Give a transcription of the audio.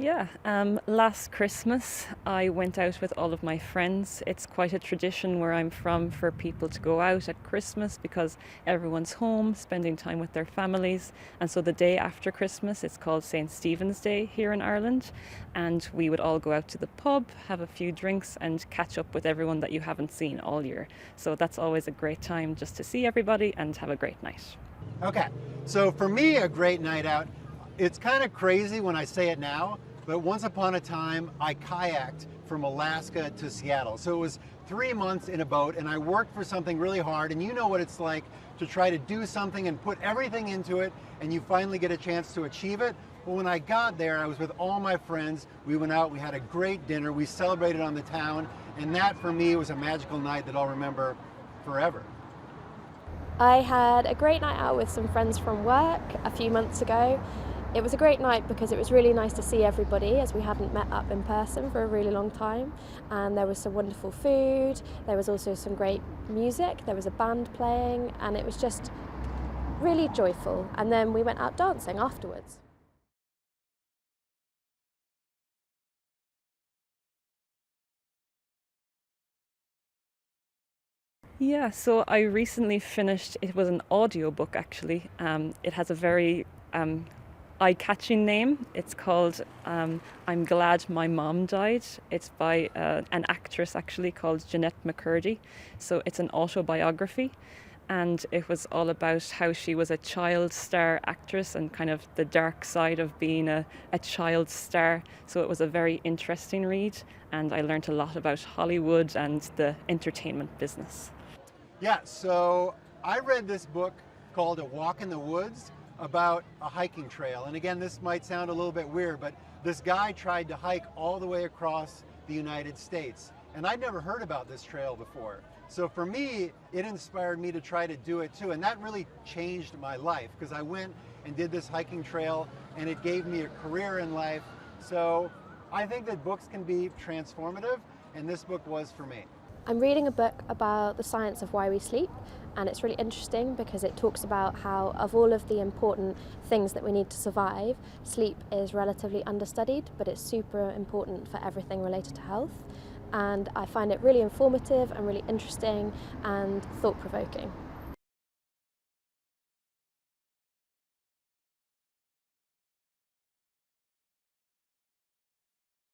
Yeah, last Christmas I went out with all of my friends. It's quite a tradition where I'm from for people to go out at Christmas because everyone's home spending time with their families. And so the day after Christmas, it's called St. Stephen's Day here in Ireland. And we would all go out to the pub, have a few drinks, and catch up with everyone that you haven't seen all year. So that's always a great time just to see everybody and have a great night. Okay, so for me, a great night out, it's kind of crazy when I say it now, but once upon a time, I kayaked from Alaska to Seattle. So it was 3 months in a boat, and I worked for something really hard, and you know what it's like to try to do something and put everything into it, and you finally get a chance to achieve it. Well, when I got there, I was with all my friends. We went out, we had a great dinner, we celebrated on the town, and that for me was a magical night that I'll remember forever. I had a great night out with some friends from work a few months ago. It was a great night because it was really nice to see everybody as we hadn't met up in person for a really long time. And there was some wonderful food, there was also some great music, there was a band playing, and it was just really joyful. And then we went out dancing afterwards. Yeah, so I recently finished, it was an audiobook actually. It has a very eye-catching name. It's called I'm Glad My Mom Died. It's by an actress actually called Jeanette McCurdy. So it's an autobiography. And it was all about how she was a child star actress and kind of the dark side of being a child star. So it was a very interesting read, and I learned a lot about Hollywood and the entertainment business. Yeah, so I read this book called A Walk in the Woods about a hiking trail. And again, this might sound a little bit weird, but this guy tried to hike all the way across the United States. And I'd never heard about this trail before. So for me, it inspired me to try to do it too. And that really changed my life because I went and did this hiking trail and it gave me a career in life. So I think that books can be transformative, and this book was for me. I'm reading a book about the science of why we sleep, and it's really interesting because it talks about how of all of the important things that we need to survive, sleep is relatively understudied, but it's super important for everything related to health. And I find it really informative and really interesting and thought-provoking.